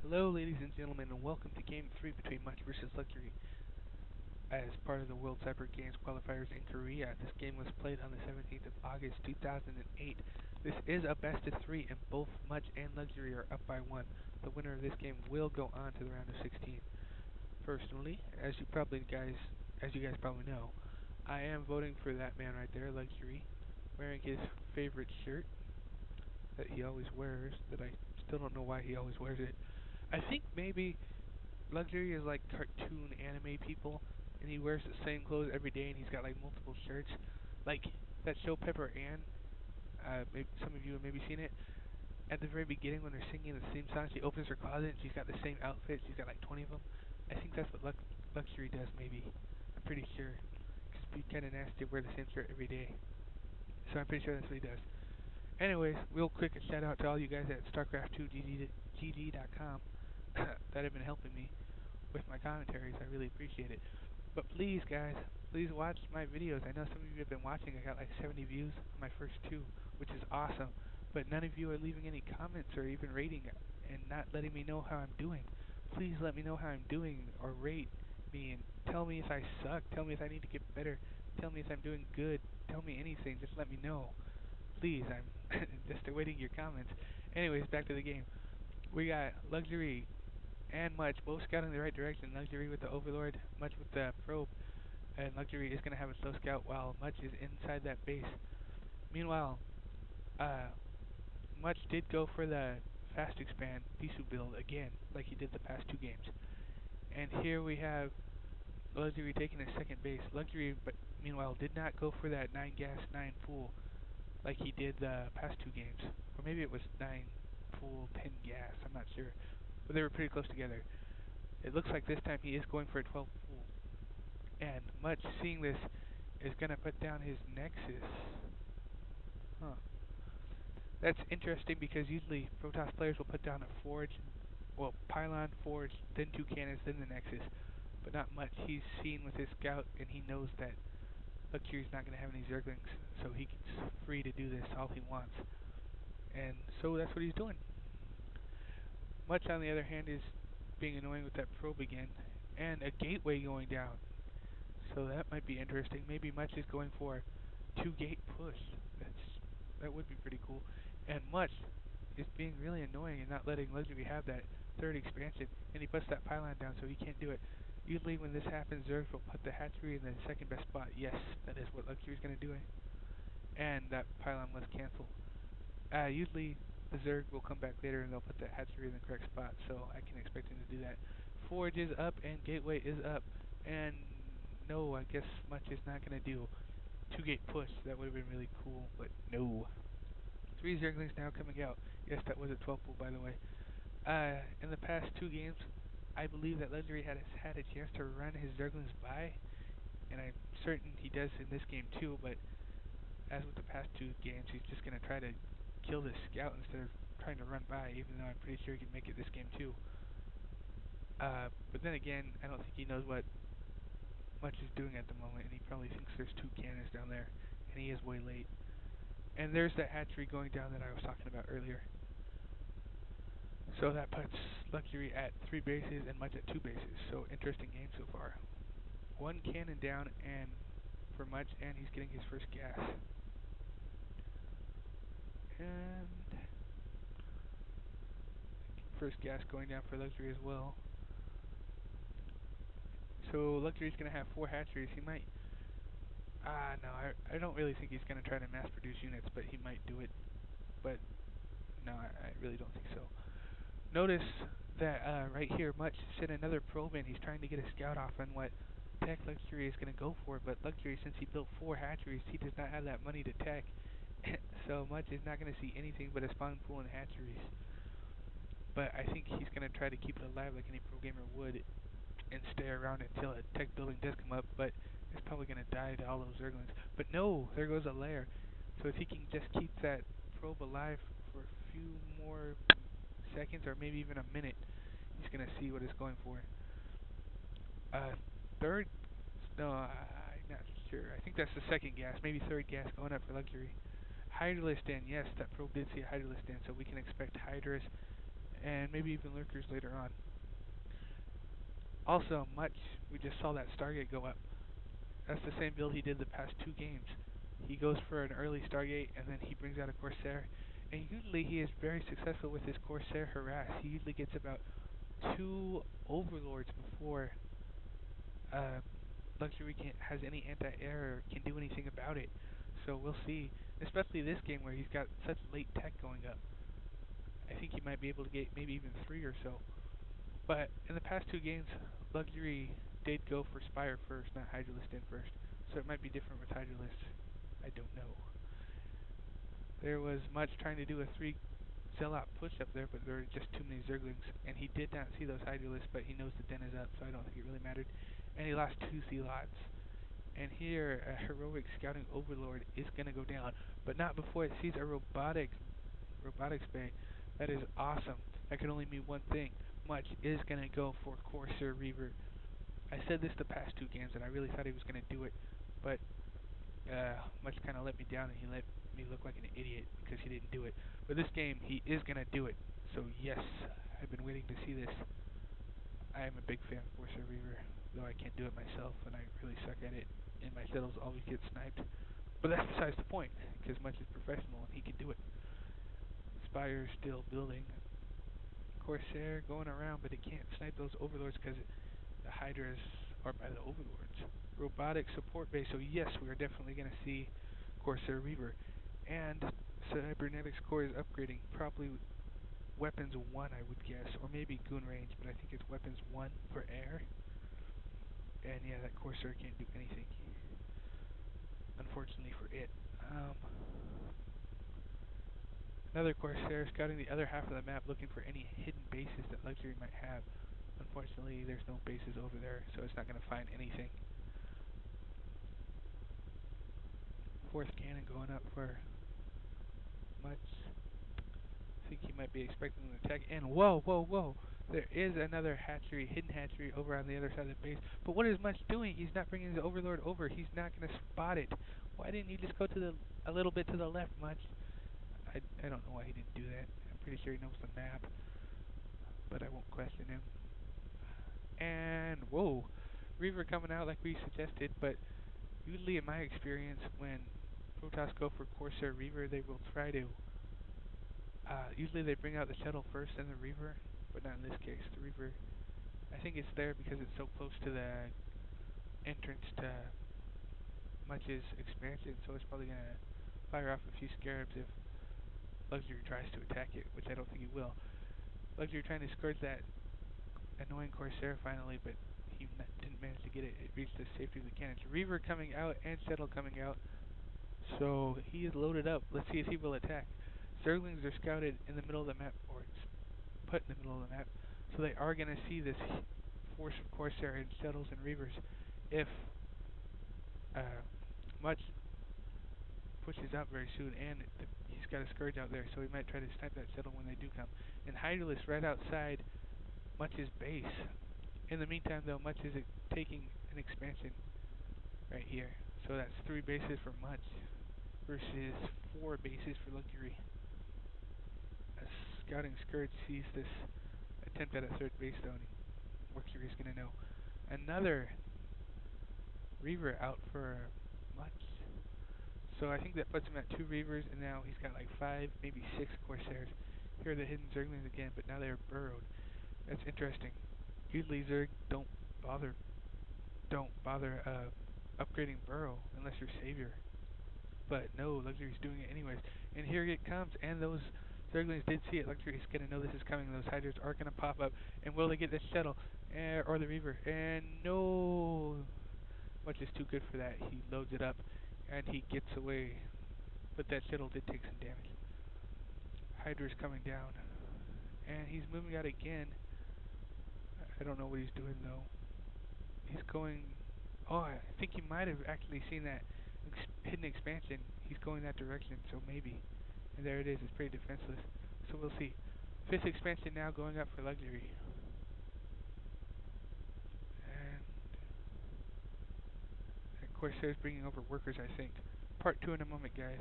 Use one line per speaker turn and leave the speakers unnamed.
Hello, ladies and gentlemen, and welcome to Game 3 between Much versus Luxury as part of the World Cyber Games qualifiers in Korea. This game was played on the 17th of August 2008. This is a best of 3, and both Much and Luxury are up by 1. The winner of this game will go on to the round of 16. Personally, as you guys probably know, I am voting for that man right there, Luxury, wearing his favorite shirt that he always wears, that I still don't know why he always wears it. I think maybe Luxury is like cartoon anime people, and he wears the same clothes every day, and he's got like multiple shirts, like that show Pepper Ann. Maybe some of you have maybe seen it. At the very beginning, when they're singing the theme song, she opens her closet and she's got the same outfit. She's got like 20 of them. I think that's what Luxury does. Maybe I'm pretty sure. 'Cause it'd be kind of nasty to wear the same shirt every day. So I'm pretty sure that's what he does. Anyways, real quick, a shout out to all you guys at StarCraft2GG.com that have been helping me with my commentaries. I really appreciate it. But please, guys, please watch my videos. I know some of you have been watching. I got like 70 views on my first two, which is awesome. But none of you are leaving any comments or even rating and not letting me know how I'm doing. Please let me know how I'm doing or rate me and tell me if I suck. Tell me if I need to get better. Tell me if I'm doing good. Tell me anything. Just let me know. Please, I'm just awaiting your comments. Anyways, back to the game. We got Luxury and Much both scouting the right direction. Luxury with the Overlord, Much with the probe, and Luxury is going to have a slow scout while Much is inside that base. Meanwhile, uh, Much did go for the fast expand Bisu build again, like he did the past two games. And here we have Luxury taking a second base. Luxury, but meanwhile, did not go for that 9 gas, 9 pool like he did the past two games. Or maybe it was 9 pool, 10 gas, I'm not sure. But they were pretty close together. It looks like this time he is going for a 12 pool. And Much, seeing this, is going to put down his Nexus. Huh. That's interesting because usually Protoss players will put down a Forge, well, Pylon, Forge, then two cannons, then the Nexus. But not Much. He's seen with his scout, and he knows that Luxury's not going to have any Zerglings, so he's free to do this all he wants. And so that's what he's doing. Much, on the other hand, is being annoying with that probe again, and a gateway going down. So that might be interesting. Maybe Much is going for 2-gate push. That would be pretty cool. And Much is being really annoying and not letting Luxury have that third expansion, and he puts that pylon down so he can't do it. Usually when this happens, Zergs will put the hatchery in the second best spot. Yes, that is what Luxury is going to do. And that pylon was cancelled. Usually the Zerg will come back later and they'll put the hatchery in the correct spot, so I can expect him to do that. Forge is up and Gateway is up, and no, I guess Much is not going to do 2-gate push. That would have been really cool, but no. 3 Zerglings now coming out. Yes, that was a 12 pool, by the way. In the past two games, I believe that Luxury had a chance to run his Zerglings by, and I'm certain he does in this game too, but as with the past two games, he's just going to try to kill this scout instead of trying to run by, even though I'm pretty sure he can make it this game too. But then again, I don't think he knows what Much is doing at the moment, and he probably thinks there's 2 cannons down there, and he is way late. And there's that hatchery going down that I was talking about earlier. So that puts Luxury at 3 bases and Much at 2 bases. So interesting game so far. 1 cannon down and for Much, and he's getting his first gas. And first gas going down for Luxury as well. So Luxury's going to have 4 hatcheries. He might... no, I don't really think he's going to try to mass produce units, but he might do it. But no, I really don't think so. Notice that right here, Much sent another probe in. He's trying to get a scout off on what tech Luxury is going to go for, but Luxury, since he built 4 hatcheries, he does not have that money to tech. So Much is not going to see anything but a spawn pool and hatcheries. But I think he's going to try to keep it alive like any pro gamer would and stay around until a tech building does come up, but it's probably going to die to all those Zerglings. But no, there goes a lair. So if he can just keep that probe alive for a few more seconds or maybe even a minute, he's going to see what it's going for. Third, no, I'm not sure. I think that's the second gas, maybe third gas going up for Luxury. Hydralisk in, yes, that probe did see a Hydralisk in, so we can expect Hydras and maybe even lurkers later on. Also, much we just saw that Stargate go up. That's the same build he did the past 2 games. He goes for an early Stargate and then he brings out a Corsair. And usually he is very successful with his Corsair harass. He usually gets about 2 Overlords before uh, Luxury has any anti-air or can do anything about it. So we'll see. Especially this game where he's got such late tech going up. I think he might be able to get maybe even 3 or so. But in the past 2 games, Luxury did go for Spire first, not Hydralist in first. So it might be different with Hydralist. I don't know. There was much trying to do a 3 Zealot push up there, but there were just too many Zerglings. And he did not see those Hydralists, but he knows the den is up, so I don't think it really mattered. And he lost 2 Zealots. And here, a heroic scouting overlord is going to go down, but not before it sees a robotics bay. That is awesome. That can only mean one thing. Much is going to go for Corsair Reaver. I said this the past 2 games, and I really thought he was going to do it, but Much kind of let me down, and he let me look like an idiot because he didn't do it. But this game, he is going to do it. So yes, I've been waiting to see this. I am a big fan of Corsair Reaver, though I can't do it myself, and I really suck at it, and my settles always get sniped. But that's besides the point, because Much is professional, and he can do it. Spire's still building. Corsair going around, but it can't snipe those overlords because the Hydras are by the overlords. Robotic support base, so yes, we are definitely going to see Corsair Reaver. And Cybernetics core is upgrading, probably weapons 1 I would guess, or maybe goon range, but I think it's weapons 1 for air. And yeah, that Corsair can't do anything, unfortunately for it. Another Corsair scouting the other half of the map looking for any hidden bases that Luxury might have. Unfortunately, there's no bases over there, so it's not going to find anything. 4th cannon going up for Much. I think he might be expecting an attack. And whoa, whoa, whoa! There is another hatchery, hidden hatchery, over on the other side of the base. But what is Much doing? He's not bringing his Overlord over. He's not going to spot it. Why didn't you just go to a little bit to the left, Much? I don't know why he didn't do that. I'm pretty sure he knows the map, but I won't question him. And whoa, Reaver coming out like we suggested, but usually in my experience, when Protoss go for Corsair Reaver, they will try to. Usually they bring out the shuttle first and the Reaver, but not in this case. The Reaver, I think it's there because it's so close to the entrance to Much's expansion, so it's probably going to fire off a few scarabs if Luxury tries to attack it, which I don't think he will. Luxury trying to scourge that annoying Corsair finally, but he didn't manage to get it. It reached the safety of the cannons. Reaver coming out and Shuttle coming out, so he is loaded up. Let's see if he will attack. Zerglings are scouted in the middle of the map, or put in the middle of the map, so they are going to see this force of Corsair and Shuttles and Reavers. If Much pushes out very soon, and he's got a Scourge out there, so he might try to snipe that Shuttle when they do come. And Hydralisk right outside Much's base. In the meantime, though, Much is taking an expansion right here. So that's 3 bases for Much versus 4 bases for Luxury. A scouting Scourge sees this attempt at a 3rd base, though, and Luxury is going to know. Another Reaver out for Much. So I think that puts him at 2 Reavers, and now he's got like 5, maybe 6 Corsairs. Here are the hidden Zerglings again, but now they're burrowed. That's interesting. Usually Zerg don't bother upgrading burrow unless you're Savior. But no, Luxury's doing it anyways. And here it comes, and those Zerglings did see it. Luxury's gonna know this is coming. Those Hydras are gonna pop up, and will they get the Shuttle or the Reaver? And no, Much is too good for that. He loads it up, and he gets away. But that Shuttle did take some damage. Hydra's coming down, and he's moving out again. I don't know what he's doing though. He's going. Oh, I think he might have actually seen that hidden expansion. He's going that direction, so maybe. And there it is. It's pretty defenseless. So we'll see. 5th expansion now going up for Luxury. And Corsair's bringing over workers, I think. Part 2 in a moment, guys.